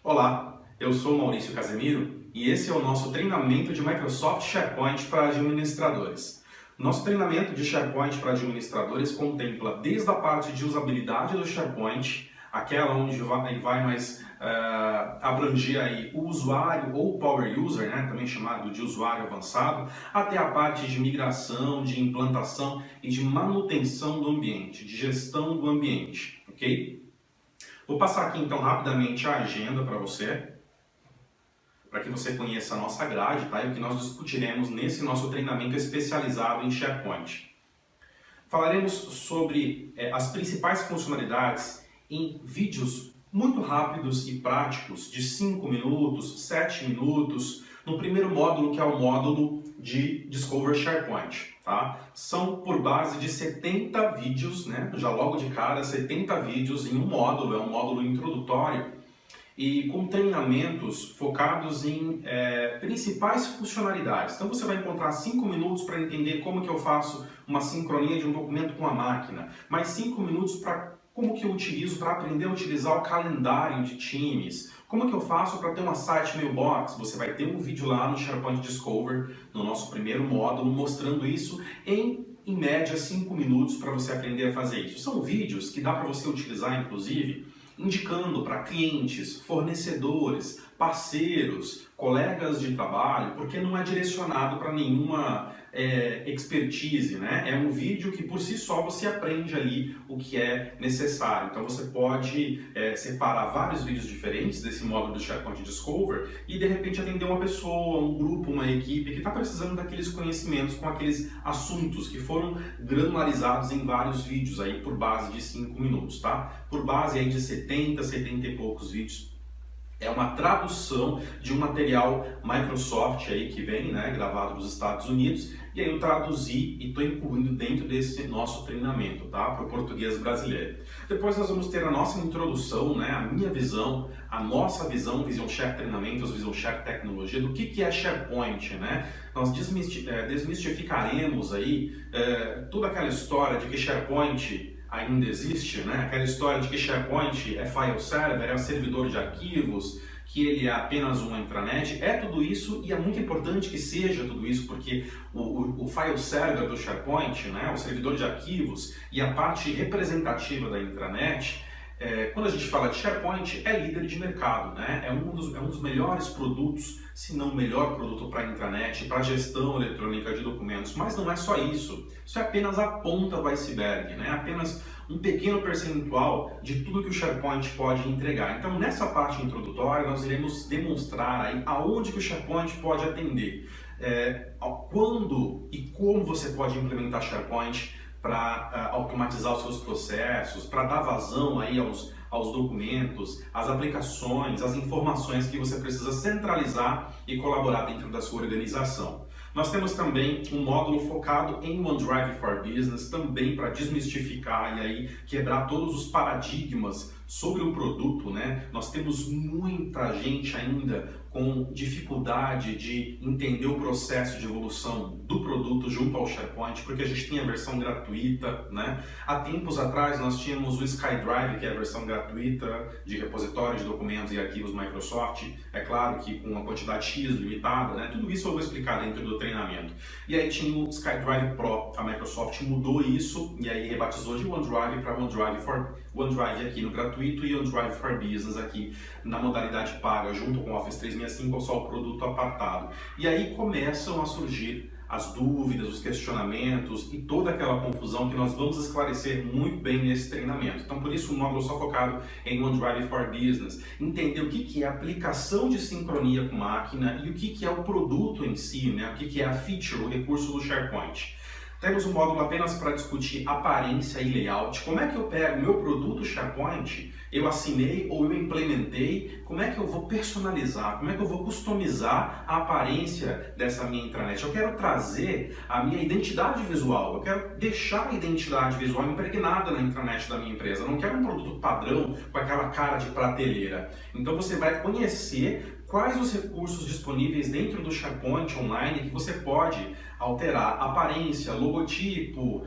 Olá, eu sou Maurício Casemiro e esse é o nosso treinamento de Microsoft SharePoint para administradores. Nosso treinamento de SharePoint para administradores contempla desde a parte de usabilidade do SharePoint, aquela onde vai mais abranger aí o usuário ou o Power User, né, também chamado de usuário avançado, até a parte de migração, de implantação e de manutenção do ambiente, de gestão do ambiente, ok? Vou passar aqui então rapidamente a agenda para você, para que você conheça a nossa grade, tá? E o que nós discutiremos nesse nosso treinamento especializado em SharePoint. Falaremos sobre as principais funcionalidades em vídeos muito rápidos e práticos, de 5 minutos, 7 minutos, no primeiro módulo, que é o módulo de Discover SharePoint. Tá? São por base de 70 vídeos, né? Já logo de cara, 70 vídeos em um módulo, é um módulo introdutório, e com treinamentos focados em principais funcionalidades. Então você vai encontrar 5 minutos para entender como que eu faço uma sincronia de um documento com a máquina, mais 5 minutos para como que eu utilizo para aprender a utilizar o calendário de Teams, como que eu faço para ter uma site mailbox. Você vai ter um vídeo lá no SharePoint Discover, no nosso primeiro módulo, mostrando isso em média 5 minutos para você aprender a fazer isso. São vídeos que dá para você utilizar, inclusive, indicando para clientes, fornecedores, parceiros, colegas de trabalho, porque não é direcionado para nenhuma expertise, né? É um vídeo que por si só você aprende ali o que é necessário. Então você pode separar vários vídeos diferentes desse módulo do SharePoint Discover e de repente atender uma pessoa, um grupo, uma equipe que está precisando daqueles conhecimentos com aqueles assuntos que foram granularizados em vários vídeos aí por base de 5 minutos, tá? Por base aí de 70 e poucos vídeos. É uma tradução de um material Microsoft aí que vem, né, gravado nos Estados Unidos, e aí eu traduzi e estou incluindo dentro desse nosso treinamento, tá, para o português brasileiro. Depois nós vamos ter a nossa introdução, né, a minha visão, a nossa visão, Vision Share Treinamentos, Vision Share Tecnologia, do que é SharePoint, né? Nós desmistificaremos aí toda aquela história de que SharePoint ainda existe, né? Aquela história de que SharePoint é file server, é um servidor de arquivos, que ele é apenas uma intranet. É tudo isso e é muito importante que seja tudo isso, porque o file server do SharePoint, né, o servidor de arquivos e a parte representativa da intranet, quando a gente fala de SharePoint, é líder de mercado, né? É um dos melhores produtos, se não o melhor produto para a intranet, para a gestão eletrônica de documentos. Mas não é só isso. Isso é apenas a ponta do iceberg, né? Apenas um pequeno percentual de tudo que o SharePoint pode entregar. Então, nessa parte introdutória, nós iremos demonstrar aí aonde que o SharePoint pode atender, quando e como você pode implementar SharePoint para automatizar os seus processos, para dar vazão aí aos documentos, às aplicações, às informações que você precisa centralizar e colaborar dentro da sua organização. Nós temos também um módulo focado em OneDrive for Business, também para desmistificar e aí quebrar todos os paradigmas sobre o produto, né? Nós temos muita gente ainda com dificuldade de entender o processo de evolução do produto junto ao SharePoint, porque a gente tem a versão gratuita, né? Há tempos atrás nós tínhamos o SkyDrive, que é a versão gratuita de repositório de documentos e arquivos Microsoft, é claro que com uma quantidade X limitada, né? Tudo isso eu vou explicar dentro do treinamento. E aí tinha o SkyDrive Pro, a Microsoft mudou isso e aí rebatizou de OneDrive para OneDrive aqui no gratuito e OneDrive for Business aqui na modalidade paga, junto com o Office 365 ou só o produto apartado. E aí começam a surgir as dúvidas, os questionamentos e toda aquela confusão que nós vamos esclarecer muito bem nesse treinamento. Então, por isso, um módulo só focado em OneDrive for Business. Entender o que é a aplicação de sincronia com máquina e o que é o produto em si, né? O que é a feature, o recurso do SharePoint. Temos um módulo apenas para discutir aparência e layout. Como é que eu pego o meu produto SharePoint, eu assinei ou eu implementei, como é que eu vou personalizar, como é que eu vou customizar a aparência dessa minha intranet. Eu quero trazer a minha identidade visual, eu quero deixar a identidade visual impregnada na intranet da minha empresa. Eu não quero um produto padrão com aquela cara de prateleira. Então você vai conhecer quais os recursos disponíveis dentro do SharePoint Online que você pode alterar aparência, logotipo,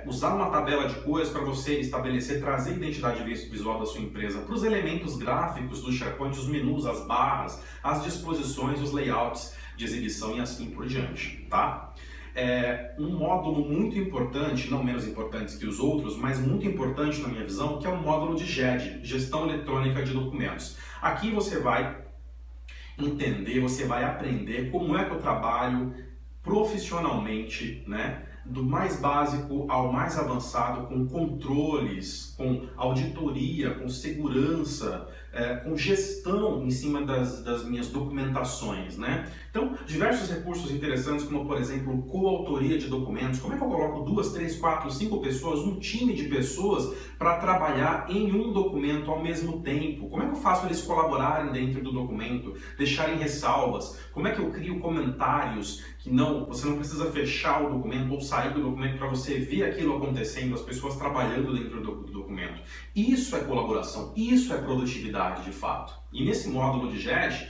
usar uma tabela de cores para você estabelecer, trazer a identidade visual da sua empresa para os elementos gráficos do SharePoint, os menus, as barras, as disposições, os layouts de exibição e assim por diante, tá? Um módulo muito importante, não menos importante que os outros, mas muito importante na minha visão, que é o módulo de GED, Gestão Eletrônica de Documentos. Aqui você vai entender, você vai aprender como é que eu trabalho profissionalmente, né? Do mais básico ao mais avançado, com controles, com auditoria, com segurança, com gestão em cima das minhas documentações, né? Então, diversos recursos interessantes, como por exemplo, coautoria de documentos. Como é que eu coloco 2, 3, 4, 5 pessoas, um time de pessoas para trabalhar em um documento ao mesmo tempo? Como é que eu faço eles colaborarem dentro do documento, deixarem ressalvas? Como é que eu crio comentários que você não precisa fechar o documento ou sair do documento para você ver aquilo acontecendo, as pessoas trabalhando dentro do documento? Isso é colaboração, isso é produtividade de fato. E nesse módulo de GED,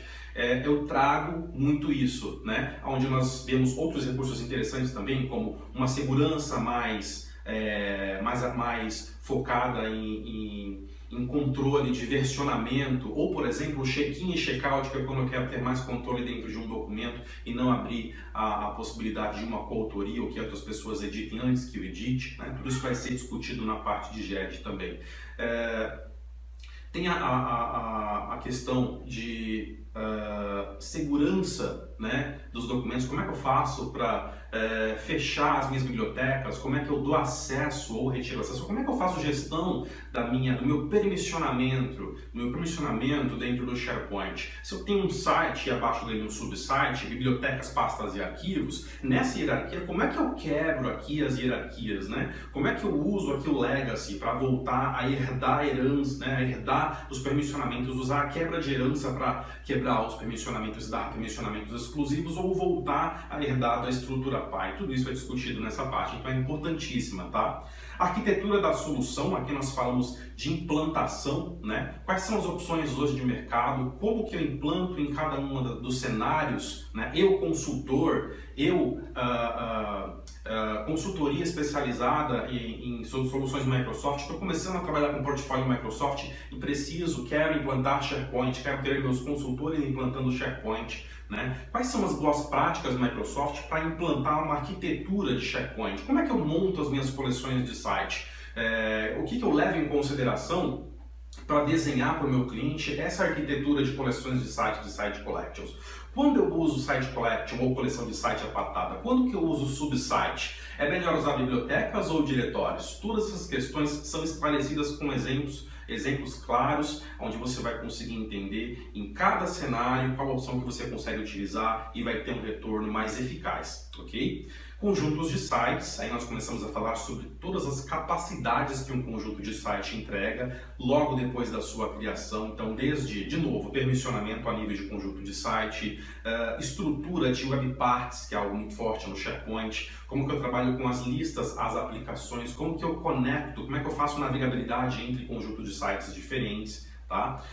eu trago muito isso, né? Onde nós vemos outros recursos interessantes também, como uma segurança mais focada em controle de versionamento, ou por exemplo o check-in e check-out, que é quando eu quero ter mais controle dentro de um documento e não abrir a possibilidade de uma coautoria ou que outras pessoas editem antes que eu edite, né? Tudo isso vai ser discutido na parte de GED também. Tem a questão de segurança, né, dos documentos. Como é que eu faço para fechar as minhas bibliotecas? Como é que eu dou acesso ou retiro acesso? Como é que eu faço gestão do meu permissionamento dentro do SharePoint? Se eu tenho um site e abaixo dele um subsite, bibliotecas, pastas e arquivos, nessa hierarquia, como é que eu quebro aqui as hierarquias, né? Como é que eu uso aqui o legacy para voltar a herdar a herança, né? A herdar os permissionamentos, usar a quebra de herança para quebrar os permissionamentos, dar permissionamentos exclusivos ou voltar a herdar da estrutura pai. Tudo isso é discutido nessa parte, então é importantíssima, tá? Arquitetura da solução, aqui nós falamos de implantação, né? Quais são as opções hoje de mercado, como que eu implanto em cada um dos cenários, né? Eu, consultor, consultoria especializada em soluções Microsoft, estou começando a trabalhar com portfólio Microsoft e quero implantar SharePoint, quero ter meus consultores implantando SharePoint, né? Quais são as boas práticas do Microsoft para implantar uma arquitetura de SharePoint? Como é que eu monto as minhas coleções de site? O que eu levo em consideração para desenhar para o meu cliente essa arquitetura de coleções de site collections? Quando eu uso site collection ou coleção de site apartada? Quando que eu uso subsite? É melhor usar bibliotecas ou diretórios? Todas essas questões são esclarecidas com exemplos claros, onde você vai conseguir entender em cada cenário qual a opção que você consegue utilizar e vai ter um retorno mais eficaz, ok? Conjuntos de sites, aí nós começamos a falar sobre todas as capacidades que um conjunto de site entrega logo depois da sua criação. Então, desde, de novo, permissionamento a nível de conjunto de site, estrutura de web parts, que é algo muito forte no SharePoint, como que eu trabalho com as listas, as aplicações, como que eu conecto, como é que eu faço navegabilidade entre conjuntos de sites diferentes. Tá?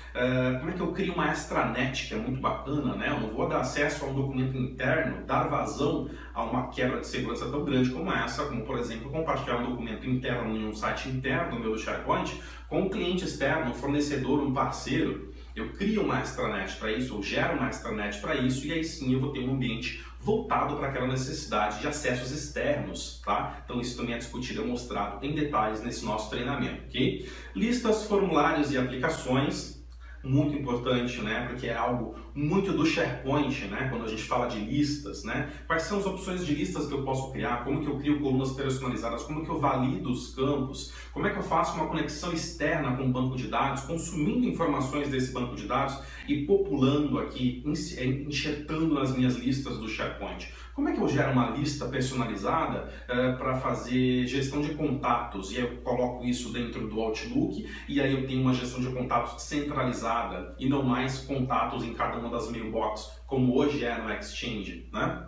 Como é que eu crio uma extranet, que é muito bacana, né? Eu não vou dar acesso a um documento interno, dar vazão a uma quebra de segurança tão grande como essa, como por exemplo, compartilhar um documento interno em um site interno meu do SharePoint com um cliente externo, um fornecedor, um parceiro. Eu crio uma extranet para isso, eu gero uma extranet para isso e aí sim eu vou ter um ambiente voltado para aquela necessidade de acessos externos, tá? Então isso também é discutido e mostrado em detalhes nesse nosso treinamento, ok? Listas, formulários e aplicações, muito importante, né? Porque é algo muito do SharePoint, né? Quando a gente fala de listas, né? Quais são as opções de listas que eu posso criar? Como que eu crio colunas personalizadas? Como que eu valido os campos? Como é que eu faço uma conexão externa com o banco de dados, consumindo informações desse banco de dados e populando aqui, enxertando nas minhas listas do SharePoint? Como é que eu gero uma lista personalizada para fazer gestão de contatos? E aí eu coloco isso dentro do Outlook e aí eu tenho uma gestão de contatos centralizada e não mais contatos em cada uma das mailboxes, como hoje é no Exchange, né?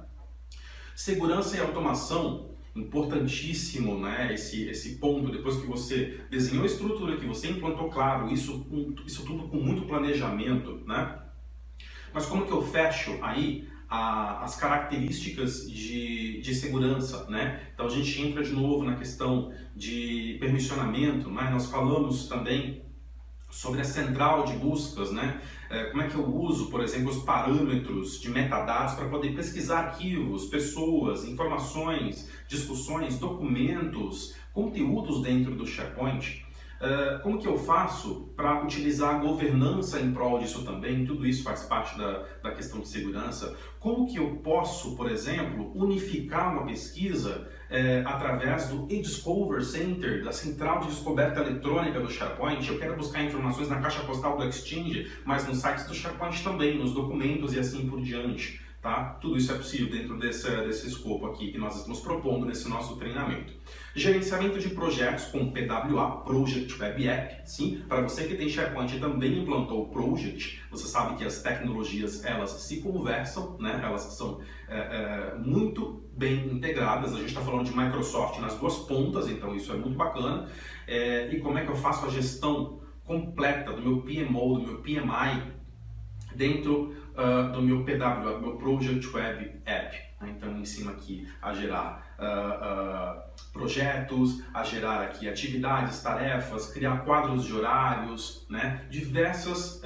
Segurança e automação, importantíssimo, né? Esse ponto, depois que você desenhou a estrutura, que você implantou, claro, isso tudo com muito planejamento, né? Mas como que eu fecho aí as características de segurança, né? Então a gente entra de novo na questão de permissionamento, né? Nós falamos também sobre a central de buscas, né? Como é que eu uso, por exemplo, os parâmetros de metadados para poder pesquisar arquivos, pessoas, informações, discussões, documentos, conteúdos dentro do SharePoint. Como que eu faço para utilizar a governança em prol disso também? Tudo isso faz parte da questão de segurança. Como que eu posso, por exemplo, unificar uma pesquisa através do eDiscover Center, da central de descoberta eletrônica do SharePoint? Eu quero buscar informações na caixa postal do Exchange, mas nos sites do SharePoint também, nos documentos e assim por diante. Tá? Tudo isso é possível dentro desse escopo aqui que nós estamos propondo nesse nosso treinamento. Gerenciamento de projetos com PWA, Project Web App. Sim, para você que tem SharePoint e também implantou o Project, você sabe que as tecnologias elas se conversam, né? Elas são muito bem integradas. A gente está falando de Microsoft nas duas pontas, então isso é muito bacana. E como é que eu faço a gestão completa do meu PMO, do meu PMI, dentro do meu PWA, do meu Project Web App. Então eu ensino aqui a gerar projetos, a gerar aqui atividades, tarefas, criar quadros de horários, né? Diversas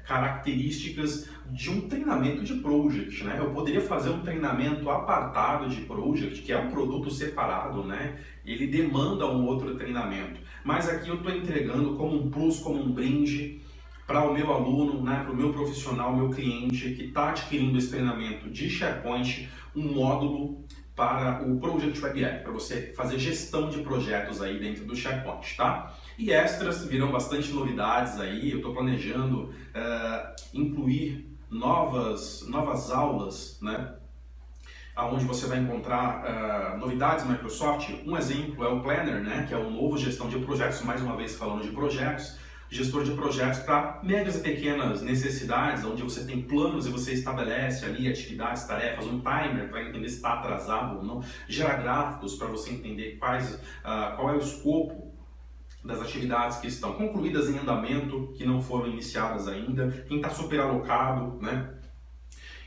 características de um treinamento de Project, né? Eu poderia fazer um treinamento apartado de Project, que é um produto separado, né? Ele demanda um outro treinamento, mas aqui eu estou entregando como um plus, como um brinde, para o meu aluno, né, para o meu profissional, meu cliente que está adquirindo esse treinamento de SharePoint, um módulo para o Project Web App, para você fazer gestão de projetos aí dentro do SharePoint, tá? E extras, virão bastante novidades aí, eu estou planejando incluir novas aulas, né? Onde você vai encontrar novidades Microsoft. Um exemplo é o Planner, né, que é o novo gestão de projetos, mais uma vez falando de projetos, gestor de projetos para médias e pequenas necessidades, onde você tem planos e você estabelece ali atividades, tarefas, um timer para entender se está atrasado ou não, gera gráficos para você entender qual é o escopo das atividades que estão concluídas em andamento, que não foram iniciadas ainda, quem está superalocado, né?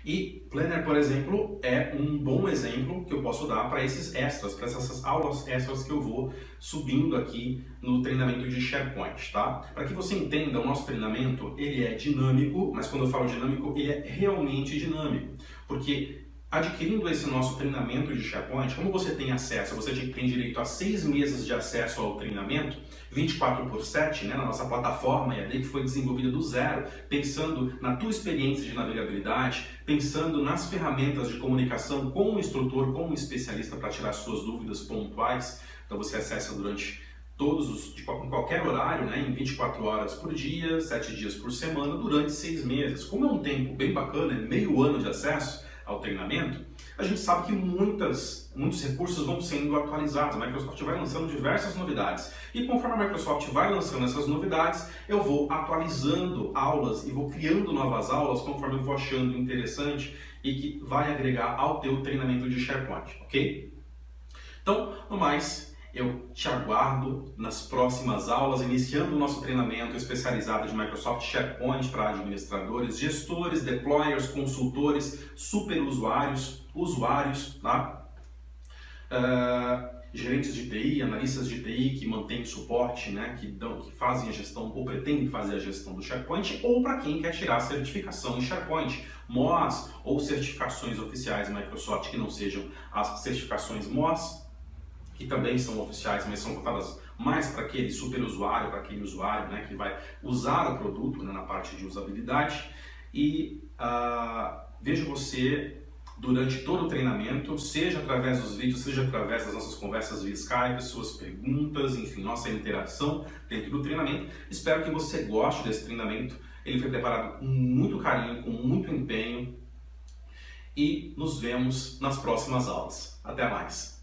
E Planner, por exemplo, é um bom exemplo que eu posso dar para esses extras, para essas aulas extras que eu vou subindo aqui no treinamento de SharePoint, tá? Para que você entenda, o nosso treinamento, ele é dinâmico, mas quando eu falo dinâmico, ele é realmente dinâmico, porque adquirindo esse nosso treinamento de SharePoint, como você tem acesso, você tem direito a 6 meses de acesso ao treinamento, 24/7, né, na nossa plataforma EAD, que foi desenvolvida do zero, pensando na tua experiência de navegabilidade, pensando nas ferramentas de comunicação com o instrutor, com o especialista para tirar suas dúvidas pontuais. Então você acessa durante em qualquer horário, né, em 24 horas por dia, 7 dias por semana, durante 6 meses. Como é um tempo bem bacana, é meio ano de acesso ao treinamento, a gente sabe que muitos recursos vão sendo atualizados. A Microsoft vai lançando diversas novidades. E conforme a Microsoft vai lançando essas novidades, eu vou atualizando aulas e vou criando novas aulas conforme eu vou achando interessante e que vai agregar ao teu treinamento de SharePoint, ok? Então, no mais, eu te aguardo nas próximas aulas, iniciando o nosso treinamento especializado de Microsoft SharePoint para administradores, gestores, deployers, consultores, superusuários, usuários, tá? Gerentes de TI, analistas de TI que mantêm suporte, né, que fazem a gestão ou pretendem fazer a gestão do SharePoint, ou para quem quer tirar a certificação em SharePoint, MOS ou certificações oficiais Microsoft que não sejam as certificações MOS, que também são oficiais, mas são voltadas mais para aquele superusuário, para aquele usuário, né, que vai usar o produto, né, na parte de usabilidade. E vejo você durante todo o treinamento, seja através dos vídeos, seja através das nossas conversas via Skype, suas perguntas, enfim, nossa interação dentro do treinamento. Espero que você goste desse treinamento. Ele foi preparado com muito carinho, com muito empenho. E nos vemos nas próximas aulas. Até mais!